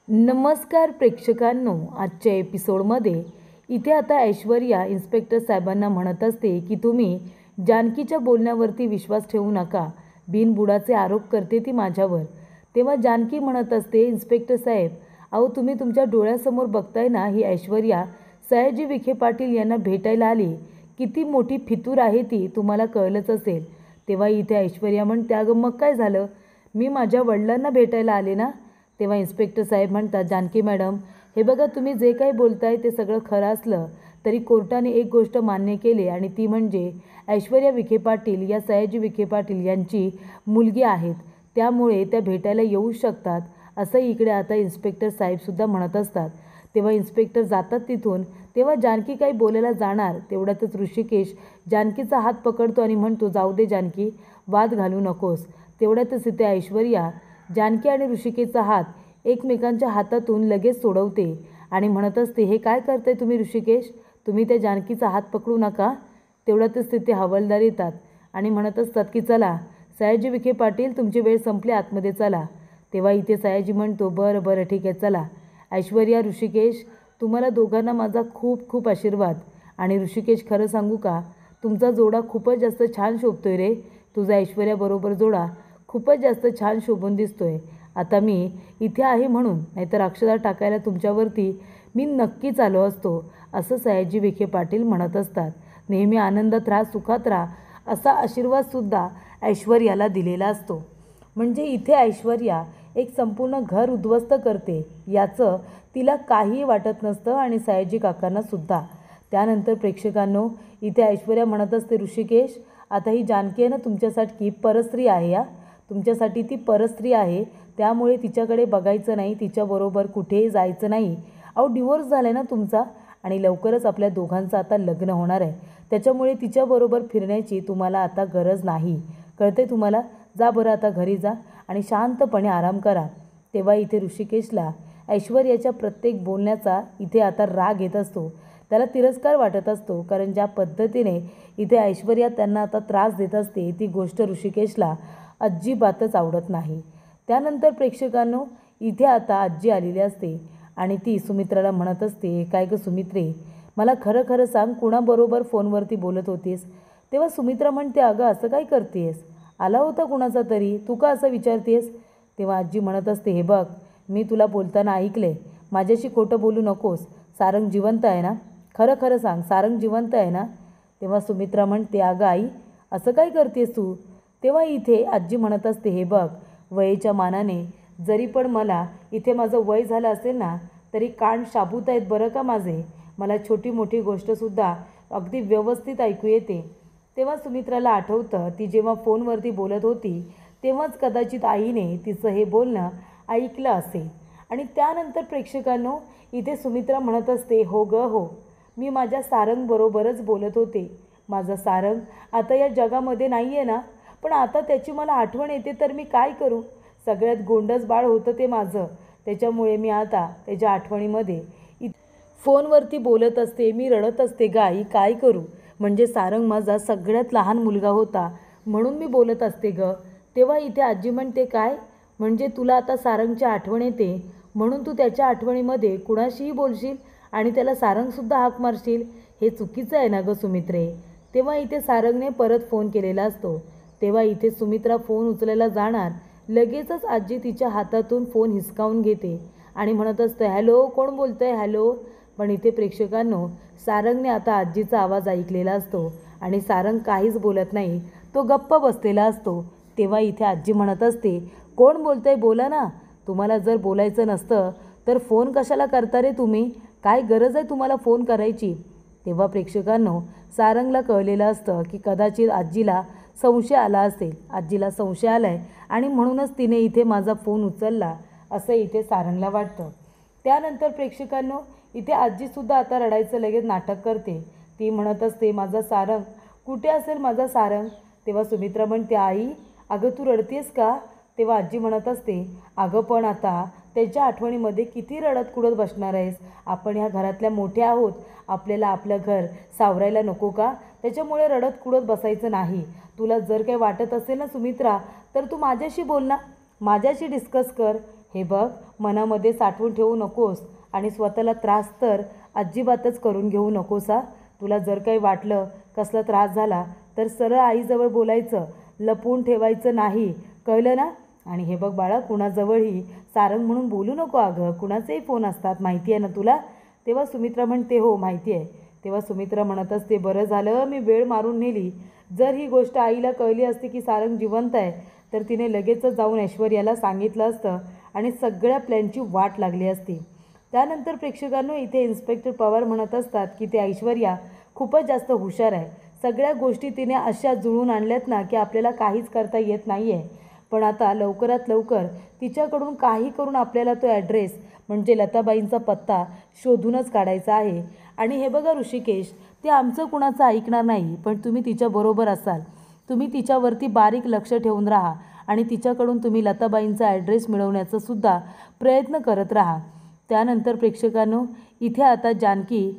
नमस्कार प्रेक्षकांनो, आजच्या एपिसोडमध्ये इथे आता ऐश्वर्या इन्स्पेक्टर साहेबांना म्हणत असते की तुम्ही जानकीच्या बोलण्यावरती विश्वास ठेवू नका, बिनबुडाचे आरोप करते ती माझ्यावर. तेव्हा जानकी म्हणत असते, इन्स्पेक्टर साहेब, अहो तुम्ही तुमच्या डोळ्यासमोर बघताय ना, ही ऐश्वर्या सयाजी विखे पाटील यांना भेटायला आली. किती मोठी फितूर आहे ती, तुम्हाला कळलंच असेल. तेव्हा इथे ऐश्वर्या म्हणते, अगं मग काय झालं, मी माझ्या वडिलांना भेटायला आले ना. तेव्हा इन्स्पेक्टर साहेब म्हणतात, जानकी मॅडम, हे बघा तुम्ही जे काही बोलताय ते सगळं खरं असलं तरी कोर्टाने एक गोष्ट मान्य केली आणि ती म्हणजे ऐश्वर्या विखे पाटील या सयाजी विखे पाटील यांची मुलगी आहेत, त्यामुळे त्या भेटायला येऊ शकतात, असं इकडे आता इन्स्पेक्टर साहेबसुद्धा म्हणत असतात. तेव्हा इन्स्पेक्टर जातात तिथून. तेव्हा जानकी काही बोलायला जाणार तेवढ्यातच ऋषिकेश जानकीचा हात पकडतो आणि म्हणतो, जाऊ दे जानकी, वाद घालू नकोस. तेवढ्यातच इथे ऐश्वर्या जानकी आणि ऋषिकेशचा हात एकमेकांच्या हातातून लगेच सोडवते आणि म्हणत असते, हे काय करताय तुम्ही ऋषिकेश, तुम्ही त्या जानकीचा हात पकडू नका. तेवढ्यातच तिथे हवालदार येतात आणि म्हणत असतात की चला सयाजी विखे पाटील, तुमची वेळ संपली, आतमध्ये चला. तेव्हा इथे सयाजी म्हणतो, बरं बरं ठीक आहे चला. ऐश्वर्या, ऋषिकेश, तुम्हाला दोघांना माझा खूप खूप आशीर्वाद. आणि ऋषिकेश, खरं सांगू का, तुमचा जोडा खूपच जास्त छान शोभतोय रे. तुझा ऐश्वर्याबरोबर जोडा खूपच जास्त छान शोभून दिसतोय. आता मी इथे आहे म्हणून, नाहीतर अक्षता टाकायला तुमच्यावरती मी नक्कीच आलो असतो, असं सयाजी विखे पाटील म्हणत असतात. नेहमी आनंदात राहा, सुखात राहा, असा आशीर्वादसुद्धा ऐश्वर्याला दिलेला असतो. म्हणजे इथे ऐश्वर्या एक संपूर्ण घर उद्ध्वस्त करते याचं तिला काहीही वाटत नसतं आणि सयाजी काकांनासुद्धा. त्यानंतर प्रेक्षकांनो, इथे ऐश्वर्या म्हणत असते, ऋषिकेश, आता ही जानकी आहे ना तुमच्यासाठी परस्त्री आहे, या तुमच्यासाठी ती परस्त्री आहे, त्यामुळे तिच्याकडे बघायचं नाही, तिच्याबरोबर कुठेही जायचं नाही. अहो डिवोर्स झाला आहे ना तुमचा आणि लवकरच आपल्या दोघांचं आता लग्न होणार आहे, त्याच्यामुळे तिच्याबरोबर फिरण्याची तुम्हाला आता गरज नाही. कळते तुम्हाला? जा बरं आता घरी जा आणि शांतपणे आराम करा. तेव्हा इथे ऋषिकेशला ऐश्वर्याच्या प्रत्येक बोलण्याचा इथे आता राग येत असतो, त्याला तिरस्कार वाटत असतो, कारण ज्या पद्धतीने इथे ऐश्वर्या त्यांना आता त्रास देत असते ती गोष्ट ऋषिकेशला अजिबातच आवडत नाही. त्यानंतर प्रेक्षकांनो, इथे आता आजी आलेली असते आणि ती सुमित्राला म्हणत असते, काय गं सुमित्रे, मला खरं खरं सांग, कुणाबरोबर फोनवरती बोलत होतीस? तेव्हा सुमित्रा म्हणते, अगं असं काय करतेस, आला होता कुणाचा तरी, तू का असं विचारतेस? तेव्हा आजी म्हणत असते, हे बघ, मी तुला बोलताना ऐकले, माझ्याशी खोटं बोलू नकोस. सारंग जिवंत आहे ना, खरं खरं सांग, सारंग जिवंत आहे ना? तेव्हा सुमित्रा म्हणते, अगं आई, असं काय करतेस तू? तेव्हा इथे आजी म्हणत असते, हे बघ, वयाच्या मानाने जरी पण मला इथे माझं वय झालं असेल ना, तरी कान शाबूत आहेत बरं का माझे, मला छोटी मोठी गोष्टसुद्धा अगदी व्यवस्थित ऐकू येते. तेव्हा सुमित्राला आठवतं, ती जेव्हा फोनवरती बोलत होती तेव्हाच कदाचित आईने तिचं हे बोलणं ऐकलं असेल. आणि त्यानंतर प्रेक्षकांनो, इथे सुमित्रा म्हणत असते, हो गं हो, मी माझ्या सारंगबरोबरच बोलत होते. माझं सारंग आता या जगामध्ये नाही आहे ना, पण आता त्याची मला आठवण येते, तर मी काय करू, सगळ्यात गोंडस बाळ होतं ते माझं, त्याच्यामुळे मी आता त्याच्या आठवणीमध्ये फोनवरती बोलत असते, मी रडत असते. गाई काय करू, म्हणजे सारंग माझा सगळ्यात लहान मुलगा होता म्हणून मी बोलत असते ग. तेव्हा इथे आजी म्हणते, काय म्हणजे तुला आता सारंगची आठवण येते म्हणून तू त्याच्या आठवणीमध्ये कुणाशीही बोलशील आणि त्याला सारंगसुद्धा हाक मारशील, हे चुकीचं आहे ना गं सुमित्रे. तेव्हा इथे सारंगने परत फोन केलेला असतो. तेव्हा इथे सुमित्रा फोन उचलायला जाणार, लगेचच आजी तिच्या हातातून फोन हिसकावून घेते आणि म्हणत असतं, हॅलो, कोण बोलतं आहे, हॅलो. पण इथे प्रेक्षकांनो, सारंगने आता आजीचा आवाज ऐकलेला असतो आणि सारंग काहीच बोलत नाही, तो गप्प बसलेला असतो. तेव्हा इथे आजी म्हणत असते, कोण बोलतं आहे, बोला ना, तुम्हाला जर बोलायचं नसतं तर फोन कशाला करता रे तुम्ही, काय गरज आहे तुम्हाला फोन करायची? तेव्हा प्रेक्षकांनो, सारंगला कळलेलं असतं की कदाचित आजीला संशय आला असेल, आजीला संशय आला आहे आणि म्हणूनच तिने इथे माझा फोन उचलला, असं इथे सारंगला वाटतं. त्यानंतर प्रेक्षकांनो, इथे आजीसुद्धा आता रडायचं लगेच नाटक करते. ती म्हणत असते, माझा सारंग कुठे असेल, माझा सारंग. तेव्हा सुमित्रा म्हणते, आई अगं तू रडतेस का? तेव्हा आजी म्हणत असते, अगं पण आता त्याच्या आठवणीमध्ये किती रडत कुडत बसणार आहेस, आपण ह्या घरातल्या मोठ्या आहोत, आपल्याला आपलं घर सावरायला नको का, त्याच्यामुळे रडत कुडत बसायचं नाही. तुला जर काही वाटत असेल ना सुमित्रा, तर तू माझ्याशी बोल ना, माझ्याशी डिस्कस कर, हे बघ, मनामध्ये साठवून ठेवू नकोस आणि स्वतःला त्रास तर अजिबातच करून घेऊ नकोस हा. तुला जर काही वाटलं, कसला त्रास झाला तर सरळ आईजवळ बोलायचं, लपवून ठेवायचं नाही, कळलं ना? आणि हे बघ बाळा, कुणाजवळही सारंग म्हणून बोलू नको अगं, कुणाचेही फोन असतात, माहिती आहे ना तुला? तेव्हा सुमित्रा म्हणते, हो माहिती आहे. तेव्हा सुमित्रा म्हणत असते, बरं झालं मी वेळ मारून नेली. जर ही गोष्ट आईला कळली असती की सारंग जिवंत आहे तर तिने लगेचच जाऊन ऐश्वर्याला सांगितलं असतं आणि सगळ्या प्लॅनची वाट लागली असती. त्यानंतर प्रेक्षकांनो, इथे इन्स्पेक्टर पवार म्हणत असतात की ते ऐश्वर्या खूपच जास्त हुशार आहे. सगळ्या गोष्टी तिने अशा जुळून आणल्यात ना की आपल्याला काहीच करता येत नाही आहे. पण आता लवकरात लवकर तिच्याकडून काही करून आपल्याला तो ॲड्रेस म्हणजे लताबाईंचा पत्ता शोधूनच काढायचा आहे. आणि हे बघा ऋषिकेश, ते आमचं कुणाचं ऐकणार नाही, पण तुम्ही तिच्याबरोबर असाल. तुम्ही तिच्यावरती बारीक लक्ष ठेवून राहा आणि तिच्याकडून तुम्ही लताबाईंचा ॲड्रेस मिळवण्याचा सुद्धा प्रयत्न करत राहा. त्यानंतर प्रेक्षकांनो, इथे आता जानकी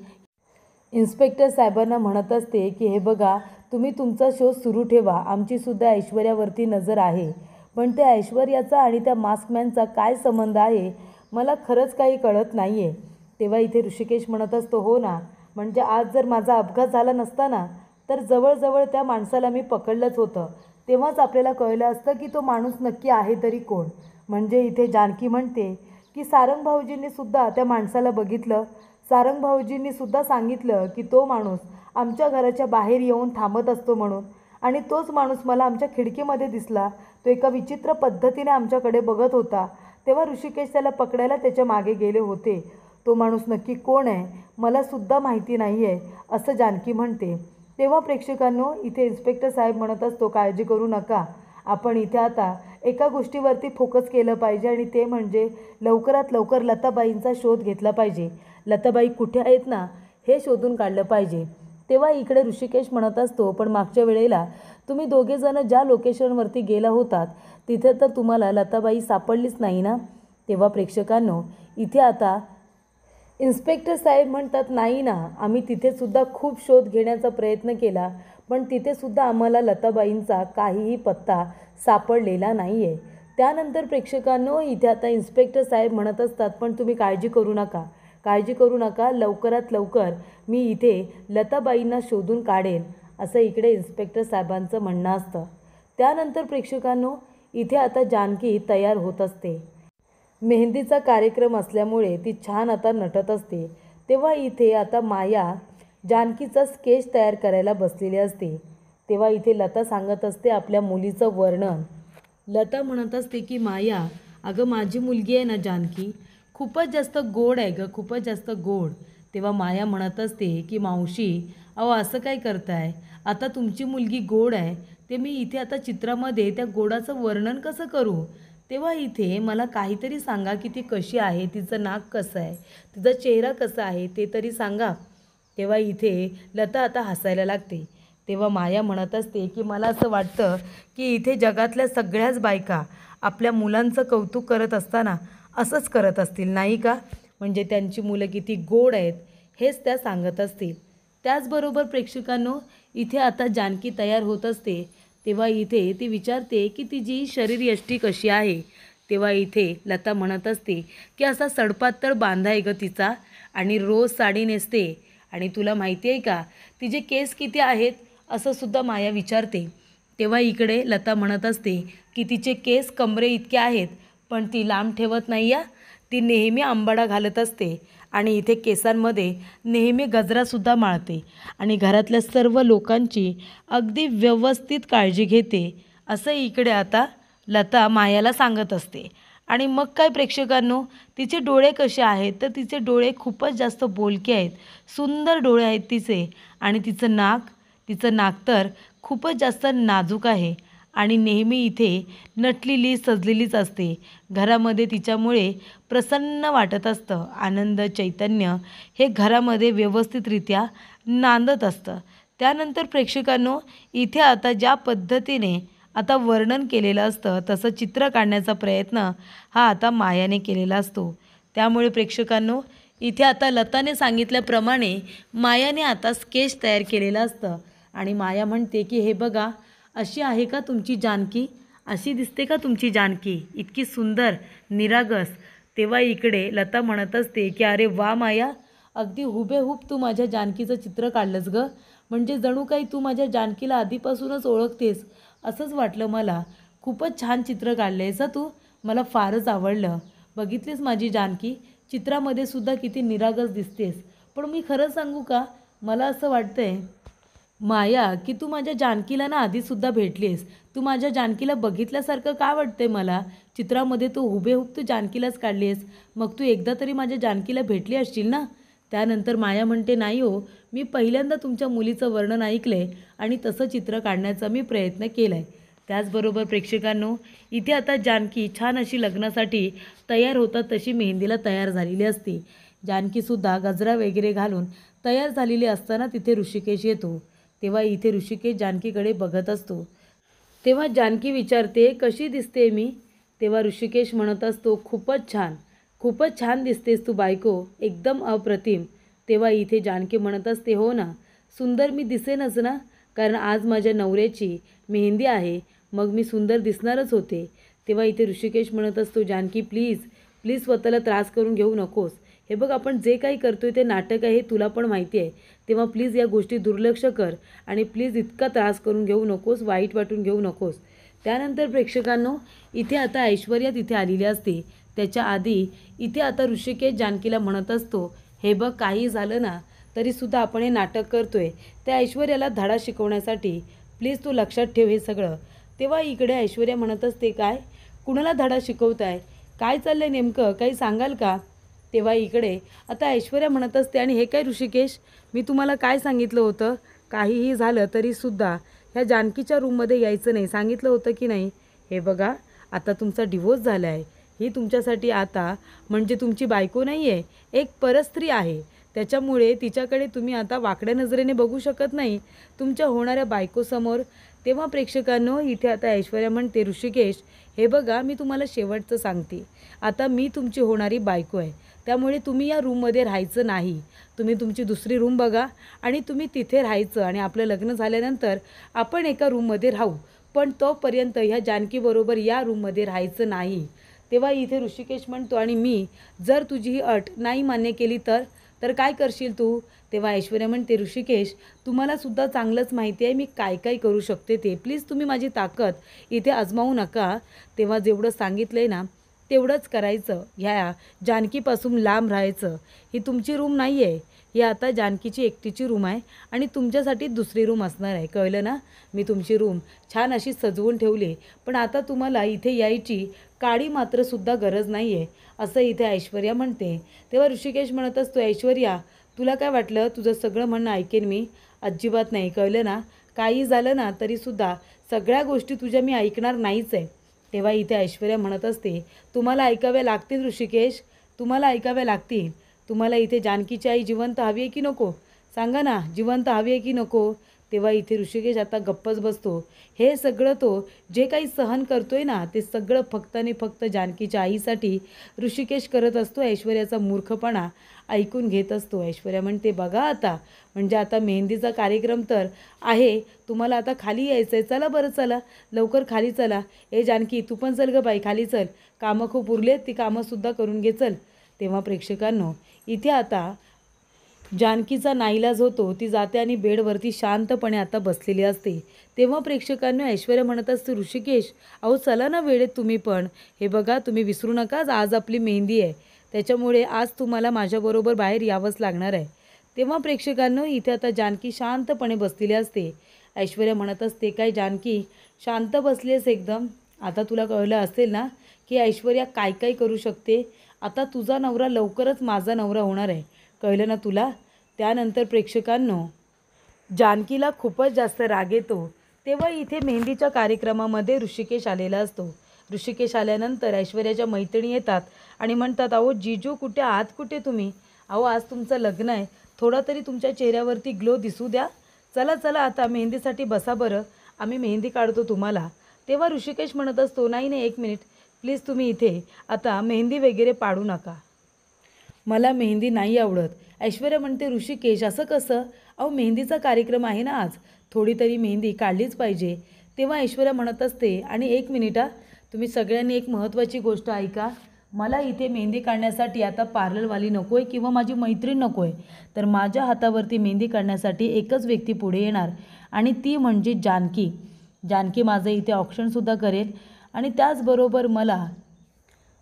इन्स्पेक्टर साहेबांना म्हणत असते की हे बघा, तुम्ही तुमचा शोध सुरू ठेवा, आमचीसुद्धा ऐश्वर्यावरती नजर आहे. पण त्या ऐश्वर्याचा आणि त्या मास्कमॅनचा काय संबंध आहे मला खरंच काही कळत नाही आहे. तेव्हा इथे ऋषिकेश म्हणत असतो, हो ना, म्हणजे आज जर माझा अपघात झाला नसता ना तर जवळजवळ त्या माणसाला मी पकडलंच होतं. तेव्हाच आपल्याला कळलं असतं की तो माणूस नक्की आहे तरी कोण. म्हणजे इथे जानकी म्हणते की सारंग भाऊजींनी सुद्धा त्या माणसाला बघितलं. सारंग भाऊजींनी सुद्धा सांगितलं की तो माणूस आमच्या घराच्या बाहेर येऊन थांबत असतो म्हणून, आणि तोच माणूस मला आमच्या खिडकीमध्ये दिसला. तो एका विचित्र पद्धतीने आमच्याकडे बघत होता. तेव्हा ऋषिकेश त्याला पकडायला त्याच्या मागे गेले होते. तो माणूस नक्की कोण आहे मला सुद्धा माहिती नाही आहे, असं जानकी म्हणते. तेव्हा प्रेक्षकांनो, इथे इन्स्पेक्टर साहेब म्हणत असतो, काळजी करू नका, आपण इथे आता एका गोष्टीवरती फोकस केलं पाहिजे आणि ते म्हणजे लवकरात लवकर लताबाईंचा शोध घेतला पाहिजे. लताबाई कुठे आहेत ना हे शोधून काढलं पाहिजे. तेव्हा इकडे ऋषिकेश म्हणत असतो, पण मागच्या वेळेला तुम्ही दोघेजणं ज्या लोकेशनवरती गेला होतात तिथे तर तुम्हाला लताबाई सापडलीच नाही ना? तेव्हा प्रेक्षकांनो, इथे आता इन्स्पेक्टर साहेब म्हणतात, नाही ना, आम्ही तिथेसुद्धा खूप शोध घेण्याचा प्रयत्न केला, पण तिथेसुद्धा आम्हाला लताबाईंचा काहीही पत्ता सापडलेला नाही आहे. त्यानंतर प्रेक्षकांनो, इथे आता इन्स्पेक्टर साहेब म्हणत असतात, पण तुम्ही काळजी करू नका, काळजी करू नका, लवकरात लवकर मी इथे लताबाईंना शोधून काढेन, असं इकडे इन्स्पेक्टर साहेबांचं म्हणणं असतं. त्यानंतर प्रेक्षकांनो, इथे आता जानकी तयार होत असते. मेहंदीचा कार्यक्रम असल्यामुळे ती छान आता नटत असते. तेव्हा इथे आता माया जानकीचा स्केच तयार करायला बसलेली असते. तेव्हा इथे लता सांगत असते आपल्या मुलीचं वर्णन. लता म्हणत असते की माया, अगं माझी मुलगी आहे ना जानकी, खूपच जास्त गोड आहे गं, खूपच जास्त गोड. तेव्हा माया म्हणत असते की मावशी, अहो असं काय करताय, आता तुमची मुलगी गोड आहे, ते मी इथे आता चित्रामध्ये त्या गोडाचं वर्णन कसं करू? तेव्हा इथे मला काहीतरी सांगा की ती कशी आहे, तिचं नाक कसं आहे, तिचा चेहरा कसा आहे ते तरी सांगा. तेव्हा इथे लता आता हसायला लागते. तेव्हा माया म्हणत असते की मला असं वाटतं की इथे जगातल्या सगळ्याच बायका आपल्या मुलांचं कौतुक करत असताना असंच करत असतील नाही का? म्हणजे त्यांची मुलं किती गोड आहेत हेच त्या सांगत असतील. त्याचबरोबर प्रेक्षकांनो, इथे आता जानकी तयार होत असते. तेव्हा इथे ती विचारते की तिची शरीरयष्टी कशी आहे. तेव्हा इथे लता म्हणत असते की असा सडपातळ बांधा आहे गं तिचा, आणि रोज साडी नेसते, आणि तुला माहिती आहे का तिचे केस किती आहेत, असं सुद्धा माया विचारते. तेव्हा इकडे लता म्हणत असते की तिचे केस कमरे इतके आहेत, पण ती लांब ठेवत नाही या, ती नेहमी आंबाडा घालत असते आणि इथे केसांमध्ये नेहमी गजरासुद्धा माळते आणि घरातल्या सर्व लोकांची अगदी व्यवस्थित काळजी घेते, असं इकडे आता लता मायाला सांगत असते. आणि मग काय प्रेक्षकांनो, तिचे डोळे कसे आहेत तर तिचे डोळे खूपच जास्त बोलके आहेत, सुंदर डोळे आहेत तिचे, आणि तिचं नाक तर खूपच जास्त नाजूक आहे आणि नेहमी इथे नटलेली सजलेलीच असते. घरामध्ये तिच्यामुळे प्रसन्न वाटत असतं, आनंद चैतन्य हे घरामध्ये व्यवस्थितरित्या नांदत असतं. त्यानंतर प्रेक्षकांनो, इथे आता ज्या पद्धतीने आता वर्णन केलेलं असतं तसं चित्र काढण्याचा प्रयत्न हा आता मायाने केलेला असतो. त्यामुळे प्रेक्षकांनो, इथे आता लताने सांगितल्याप्रमाणे मायाने आता स्केच तयार केलेलं असतं आणि माया म्हणते की हे बघा, अशी आहे का तुमची जानकी, अशी दिसते का तुमची जानकी, इतकी सुंदर निरागस. तेव्हा इकडे लता म्हणत असते की अरे वा माया, अगदी हुबेहूब तू माझ्या जानकीचं चित्र काढलंस गं. म्हणजे जणू काही तू माझ्या जानकीला आधीपासूनच ओळखतेस असंच वाटलं मला. खूपच छान चित्र काढलं आहेस तू, मला फारच आवडलं. बघितलीस माझी जानकी, चित्रामध्ये सुद्धा किती निरागस दिसतेस. पण मी खरं सांगू का, मला असं वाटतंय माया की तू माझ्या जानकीला ना आधीसुद्धा भेटलीस. तू माझ्या जानकीला बघितल्यासारखं का वाटतंय मला. चित्रामध्ये तू हुबेहूब तू जानकीलाच काढलीस. मग तू एकदा तरी माझ्या जानकीला भेटली असशील ना. त्यानंतर माया म्हणते नाही हो, मी पहिल्यांदा तुमच्या मुलीचं वर्णन ऐकलंय आणि तसं चित्र काढण्याचा मी प्रयत्न केला आहे. त्याचबरोबर प्रेक्षकांनो, इथे आता जानकी छान अशी लग्नासाठी तयार होतात तशी मेहंदीला तयार झालेली असते. जानकीसुद्धा गजरा वगैरे घालून तयार झालेली असताना तिथे ऋषिकेश येतो. तेव्हा इथे ऋषिकेश जानकीकडे बघत असतो. तेव्हा जानकी विचारते कशी दिसते मी. तेव्हा ऋषिकेश म्हणत असतो खूपच छान दिसतेस तू बायको, एकदम अप्रतिम. तेव्हा इथे जानकी म्हणत असते हो ना, सुंदर मी दिसेनच ना, कारण आज माझ्या नवऱ्याची मेहंदी आहे, मग मी सुंदर दिसणारच होते. तेव्हा इथे ऋषिकेश म्हणत असतो जानकी प्लीज प्लीज स्वतःला त्रास करून घेऊ नकोस. हे बघ आपण जे काही करतोय ते नाटक आहे, हे तुला पण माहिती आहे. तेव्हा प्लीज या गोष्टी दुर्लक्ष कर आणि प्लीज इतका त्रास करून घेऊ नकोस, वाईट वाटून घेऊ नकोस. त्यानंतर प्रेक्षकांनो, इथे आता ऐश्वर्या तिथे आलेली असते. त्याच्या आधी इथे आता ऋषिकेश जानकीला म्हणत असतो हे बघ काही झालं ना तरीसुद्धा आपण हे नाटक करतोय त्या ऐश्वर्याला धडा शिकवण्यासाठी, प्लीज तू लक्षात ठेव हे सगळं. तेव्हा इकडे ऐश्वर्या म्हणत असते काय, कुणाला धडा शिकवताय, काय चाललंय नेमकं, काही सांगाल का. तेव्हा इकडे आता ऐश्वर्या म्हणत असते आणि हे काय ऋषिकेश, मी तुम्हाला काय सांगितलं होतं, काहीही झालं तरीसुद्धा ह्या जानकीच्या रूममध्ये यायचं नाही, सांगितलं होतं की नाही. हे बघा आता तुमचा डिवोर्स झाला आहे, ही तुमच्यासाठी आता म्हणजे तुमची बायको नाही आहे, एक परस्त्री आहे. त्याच्यामुळे तिच्याकडे तुम्ही आता वाकड्या नजरेने बघू शकत नाही तुमच्या होणाऱ्या बायकोसमोर. तेव्हा प्रेक्षकांनो, इथे आता ऐश्वर्या म्हणते ऋषिकेश हे बघा मी तुम्हाला शेवटचं सांगते, आता मी तुमची होणारी बायको आहे, त्यामुळे तुम्ही या रूममध्ये राहायचं नाही. तुम्ही तुमची दुसरी रूम बघा आणि तुम्ही तिथे राहायचं आणि आपलं लग्न झाल्यानंतर आपण एका रूममध्ये राहू, पण तोपर्यंत ह्या जानकीबरोबर या रूममध्ये राहायचं नाही. तेव्हा इथे ऋषिकेश म्हणतो आणि मी जर तुझी ही अट नाही मान्य केली तर काय करशील तू. तेव्हा ऐश्वर्या म्हणते ऋषिकेश तुम्हालासुद्धा चांगलंच माहिती आहे मी काय काय करू शकते ते, प्लीज तुम्ही माझी ताकद इथे आजमावू नका. तेव्हा जेवढं सांगितलं आहे ना तेवढंच करायचं, ह्या जानकीपासून लांब राहायचं. ही तुमची रूम नाही आहे, ही आता जानकीची एकटीची रूम आहे आणि तुमच्यासाठी दुसरी रूम असणार आहे, कळलं ना. मी तुमची रूम छान अशी सजवून ठेवली, पण आता तुम्हाला इथे यायची काडी मात्रसुद्धा गरज नाही आहे, असं इथे ऐश्वर्या म्हणते. तेव्हा ऋषिकेश म्हणत असतो ऐश्वर्या तुला काय वाटलं तुझं सगळं म्हणणं ऐकेन मी, अजिबात नाही, कळलं ना. काही झालं ना तरीसुद्धा सगळ्या गोष्टी तुझ्या मी ऐकणार नाहीच आहे. तेव्हा इथे ऐश्वर्या म्हणत असते तुम्हाला ऐकाव्या लागतील ऋषिकेश, तुम्हाला ऐकाव्या लागतील. तुम्हाला इथे जानकीची आई जिवंत हवी आहे की नको, सांगा ना, जिवंत हवी आहे की नको. तेव्हा इथे ऋषिकेश आता गप्पच बसतो. हे सगळं तो जे काही सहन करतोय ना ते सगळं फक्त आणि फक्त जानकीच्या आईसाठी ऋषिकेश करत असतो. ऐश्वर्याचा मूर्खपणा ऐकून घेत असतो. ऐश्वर्या म्हणते बघा आता, म्हणजे आता मेहंदीचा कार्यक्रम तर आहे, तुम्हाला आता खाली यायचं आहे, चला बरं चला लवकर खाली चला. ए जानकी तू पण चल गं बाई खाली चल, कामं खूप उरलेत ती कामंसुद्धा करून घे चल. तेव्हा प्रेक्षकांनो, इथे आता जानकीचा नाईलाज होतो, ती जाते आणि बेडवरती शांतपणे आता बसलेली असते. तेव्हा प्रेक्षकांनो ऐश्वर्या म्हणत असते ऋषिकेश अहो चला ना वेळेत तुम्ही पण, हे बघा तुम्ही विसरू नका आज आपली मेहंदी आहे, त्याच्यामुळे आज तुम्हाला माझ्याबरोबर बाहेर यावंच लागणार आहे. तेव्हा प्रेक्षकांनो इथे आता जानकी शांतपणे बसलेली असते. ऐश्वर्या म्हणत असते काय जानकी शांत बसलीस एकदम, आता तुला कळलं असेल ना की ऐश्वर्या काय काय करू शकते. आता तुझा नवरा लवकरच माझा नवरा होणार आहे, कळलं ना तुला. त्यानंतर प्रेक्षकांनो जानकीला खूपच जास्त राग येतो. तेव्हा इथे मेहंदीच्या कार्यक्रमामध्ये ऋषिकेश आलेला असतो. ऋषिकेश आल्यानंतर ऐश्वर्याच्या मैत्रिणी येतात आणि म्हणतात अहो जीजू कुठे आहात, कुठे तुम्ही, अहो आज तुमचं लग्न आहे, थोडा तरी तुमच्या चेहऱ्यावरती ग्लो दिसू द्या, चला चला आता मेहंदीसाठी बसा बरं, आम्ही मेहंदी काढतो तुम्हाला. तेव्हा ऋषिकेश म्हणत असतो नाही नाही एक मिनिट प्लीज, तुम्ही इथे आता मेहंदी वगैरे पाडू नका, मला मेहंदी नाही आवडत. ऐश्वर्या म्हणते ऋषिकेश असं कसं, अहो मेहंदीचा कार्यक्रम आहे ना आज, थोडी तरी मेहंदी काढलीच पाहिजे. तेव्हा ऐश्वर्या म्हणत असते, आणि एक मिनिट हा, तुम्ही सगळ्यांनी एक महत्त्वाची गोष्ट ऐका. मला इथे मेहंदी काढण्यासाठी आता पार्लरवाली नको आहे किंवा माझी मैत्रीण नको आहे, तर माझ्या हातावरती मेहंदी काढण्यासाठी एकच व्यक्ती पुढे येणार, आणि ती म्हणजे जानकी. जानकी माझं इथे ऑप्शनसुद्धा करेल आणि त्याचबरोबर मला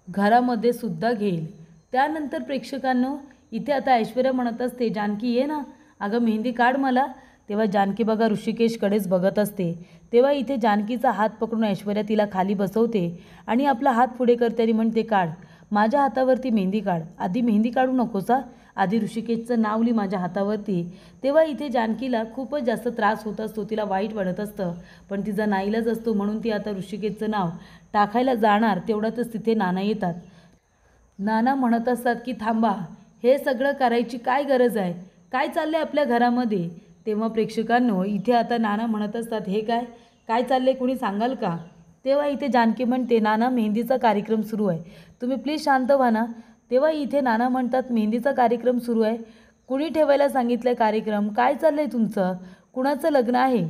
घरामध्ये सुद्धा घेईल. त्यानंतर प्रेक्षकांनो, इथे आता ऐश्वर्या म्हणत असते, जानकी ये ना, अगं मेहंदी काढ मला. तेव्हा जानकी बघा ऋषिकेशकडेच बघत असते. तेव्हा इथे जानकीचा हात पकडून ऐश्वर्या तिला खाली बसवते आणि आपला हात पुढे करते आणि म्हणते, काढ माझ्या हातावरती मेहंदी काढ. आधी मेहंदी काढू नकोस हा, आधी ऋषिकेशचं नाव लिही माझ्या हातावरती. तेव्हा इथे जानकीला खूपच जास्त त्रास होत असतो, तिला वाईट वाटत असतं, पण तिचा नाईलाज असतो म्हणून ती आता ऋषिकेशचं नाव टाकायला जाणार. तेवढ्यातच तिथे नाना येतात. नाना म्हणत असतात की थांबा, हे सगळं करायची काय गरज आहे, काय चाललं आहे आपल्या घरामध्ये. तेव्हा प्रेक्षकांनो, इथे आता नाना म्हणत असतात, हे काय काय चाललं आहे, कुणी सांगाल का. तेव्हा इथे जानकी म्हणते, नाना मेहंदीचा कार्यक्रम सुरू आहे, तुम्ही प्लीज शांत व्हा ना. तेव्हा इथे नाना म्हणतात, मेहंदीचा कार्यक्रम सुरू आहे, कुणी ठेवायला सांगितलं आहे कार्यक्रम, काय चाललं आहे तुमचं, कुणाचं लग्न आहे.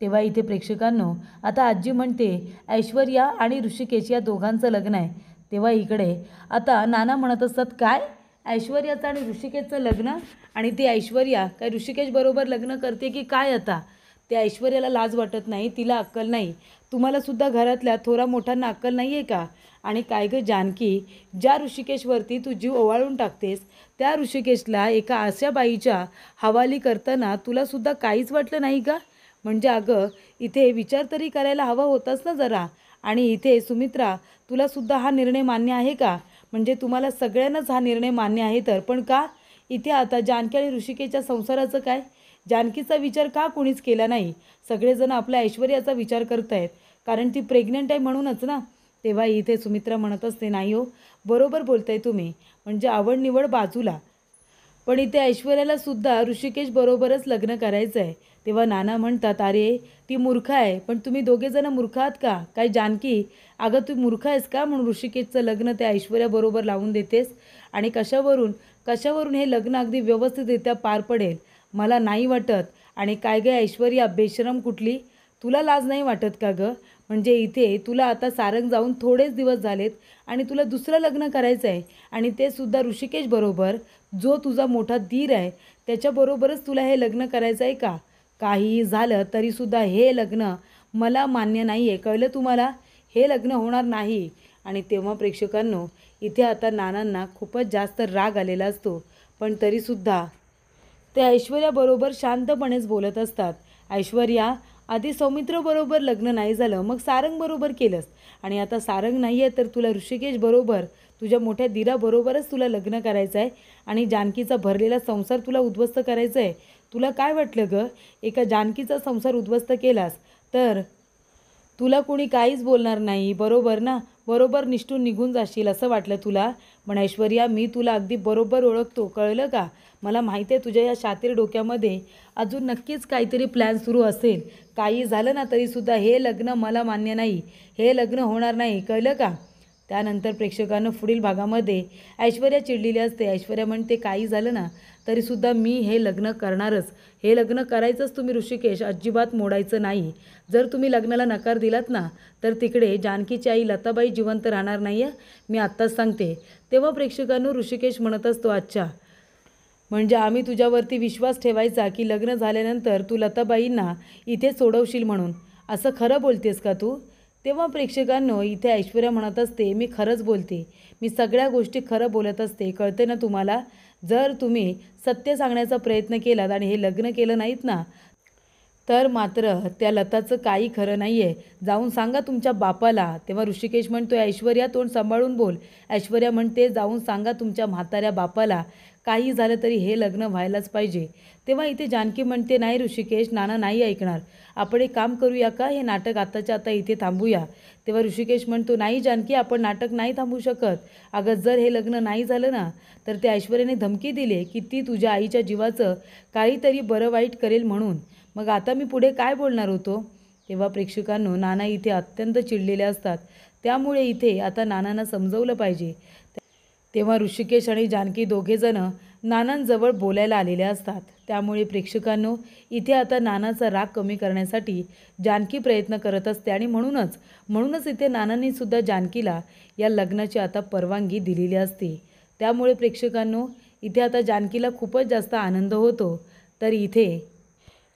तेव्हा इथे प्रेक्षकांनो, आता आजी म्हणते, ऐश्वर्या आणि ऋषिकेश या दोघांचं लग्न आहे. तेव्हा इकडे आता नाना म्हणत असतात, काय ऐश्वर्याचं आणि ऋषिकेशचं लग्न, आणि ती ऐश्वर्या काय ऋषिकेश बरोबर लग्न करते की काय. आता त्या ऐश्वर्याला लाज वाटत नाही, तिला अक्कल नाही. तुम्हालासुद्धा घरातल्या थोरा मोठ्यांना अक्कल नाही आहे का. आणि काय गं जानकी, ज्या ऋषिकेशवरती तू जीव ओवाळून टाकतेस, त्या ऋषिकेशला एका अशा बाईच्या हवाली करताना तुलासुद्धा काहीच वाटलं नाही का. म्हणजे अगं, इथे विचार तरी करायला हवा होताच ना जरा. आणि इथे सुमित्रा, तुलासुद्धा हा निर्णय मान्य आहे का. म्हणजे तुम्हाला सगळ्यांनाच हा निर्णय मान्य आहे, तर पण का इथे आता जानकी आणि ऋषिकेशच्या संसाराचं काय. जानकीचा विचार का कोणीच केला नाही. सगळेजण आपल्या ऐश्वर्याचा विचार करत आहेत, कारण ती प्रेग्नंट आहे म्हणूनच ना. तेव्हा इथे सुमित्रा म्हणत असते, नाही हो, बरोबर बोलताय तुम्ही, म्हणजे आवड निवड बाजूला, पण इथे ऐश्वर्याला सुद्धा ऋषिकेश बरोबरच लग्न करायचं आहे. तेव्हा नाना म्हणतात, अरे ती मूर्ख आहे. पण तुम्ही दोघेजण मूर्ख आहात का काय जानकी, अगं तू मूर्ख आहेस का म्हणून ऋषिकेशचं लग्न त्या ऐश्वर्याबरोबर लावून देतेस. आणि कशावरून कशावरून हे लग्न अगदी व्यवस्थितरित्या पार पडेल मला नाही वाटत. आणि काय गं ऐश्वर्या, बेशरम कुठली, तुला लाज नाही वाटत का गं. म्हणजे इथे तुला आता सारंग जाऊन थोडेच दिवस झालेत आणि तुला दुसरं लग्न करायचं आहे, आणि ते सुद्धा ऋषिकेश बरोबर, जो तुझा मोठा धीर आहे त्याच्याबरोबरच तुला हे लग्न करायचं आहे का. काहीही झालं तरीसुद्धा हे लग्न मला मान्य नाही आहे, कळलं तुम्हाला, हे लग्न होणार नाही. आणि तेव्हा प्रेक्षकांनो, इथे आता नानांना खूपच जास्त राग आलेला असतो, पण तरीसुद्धा ते ऐश्वर्याबरोबर शांतपणेच बोलत असतात. ऐश्वर्या, आधी सौमित्रबरोबर लग्न नाही झालं, मग सारंगबरोबर केलंस, आणि आता सारंग नाही आहे तर तुला ऋषिकेश बरोबर, तुझ्या मोठ्या दिराबरोबरच तुला लग्न करायचं आहे, आणि जानकीचा भरलेला संसार तुला उद्ध्वस्त करायचा आहे. तुला काय वाटलं गं, एका जानकीचा संसार उद्ध्वस्त केलास तर तुला कोणी काहीच बोलणार नाही, बरोबर ना, बरोबर निष्ठून निघून जाशील असं वाटलं तुला. पण ऐश्वर्या, मी तुला अगदी बरोबर ओळखतो, कळलं का. मला माहिती आहे तुझ्या या शातीर डोक्यामध्ये अजून नक्कीच काहीतरी प्लॅन सुरू असेल. काही झालं ना तरीसुद्धा हे लग्न मला मान्य नाही, हे लग्न होणार नाही, कळलं का. त्यानंतर प्रेक्षकांना पुढील भागामध्ये ऐश्वर्या चिडलेली असते. ऐश्वर्या म्हणते, काही झालं ना तरीसुद्धा मी हे लग्न करणारच, हे लग्न करायचंच तुम्ही ऋषिकेश, अजिबात मोडायचं नाही. जर तुम्ही लग्नाला नकार दिलात ना तर तिकडे जानकीची आई लताबाई जिवंत राहणार नाही आहे, मी आत्ताच सांगते. तेव्हा प्रेक्षकांनो, ऋषिकेश म्हणत असतो, अच्छा, म्हणजे आम्ही तुझ्यावरती विश्वास ठेवायचा की लग्न झाल्यानंतर तू लताबाईंना इथे सोडवशील म्हणून, असं खरं बोलतेस का तू. तेव्हा प्रेक्षकांनो, इथे ऐश्वर्या म्हणत असते, मी खरंच बोलते, मी सगळ्या गोष्टी खरं बोलत असते, कळते ना तुम्हाला. जर तुम्ही सत्य सांगण्याचा प्रयत्न केलात आणि हे लग्न केलं नाहीत ना तर मात्र त्या लताचं काही खरं नाही आहे, जाऊन सांगा तुमच्या बापाला. तेव्हा ऋषिकेश म्हणतो, ऐश्वर्या तोंड सांभाळून बोल. ऐश्वर्या म्हणते, जाऊन सांगा तुमच्या म्हाताऱ्या बापाला, काही झालं तरी हे लग्न व्हायलाच पाहिजे. तेव्हा इथे जानकी म्हणते, नाही ऋषिकेश, नाना नाही ऐकणार, आपण एक काम करूया का, हे नाटक आत्ताच्या आता इथे थांबूया. तेव्हा ऋषिकेश म्हणतो, नाही जानकी, आपण नाटक नाही थांबू शकत. अगं जर हे लग्न नाही झालं ना तर त्या ऐश्वर्याने धमकी दिली की ती तुझ्या आईच्या जीवाचं काहीतरी बरं वाईट करेल म्हणून, मग आता मी पुढे काय बोलणार होतो. तेव्हा प्रेक्षकांनो, नाना इथे अत्यंत चिडलेले असतात, त्यामुळे इथे आता नानांना समजवलं पाहिजे. तेव्हा ऋषिकेश आणि जानकी दोघेजण नानांजवळ बोलायला आलेले असतात. त्यामुळे प्रेक्षकांनो, इथे आता नानाचा राग कमी करण्यासाठी जानकी प्रयत्न करत असते आणि म्हणूनच इथे नानांनी सुद्धा जानकीला या लग्नाची आता परवानगी दिलेली असते. त्यामुळे प्रेक्षकांनो, इथे आता जानकीला खूपच जास्त आनंद होतो. तर इथे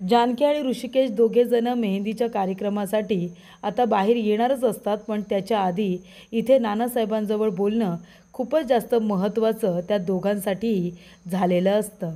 जानकी आणि ऋषिकेश दोघेजण मेहंदीच्या कार्यक्रमासाठी आता बाहेर येणारच असतात. पण त्याच्या आधी इथे नानासाहेबांजवळ बोलणं खूपच जास्त महत्त्वाचं त्या दोघांसाठीही झालेलं असतं.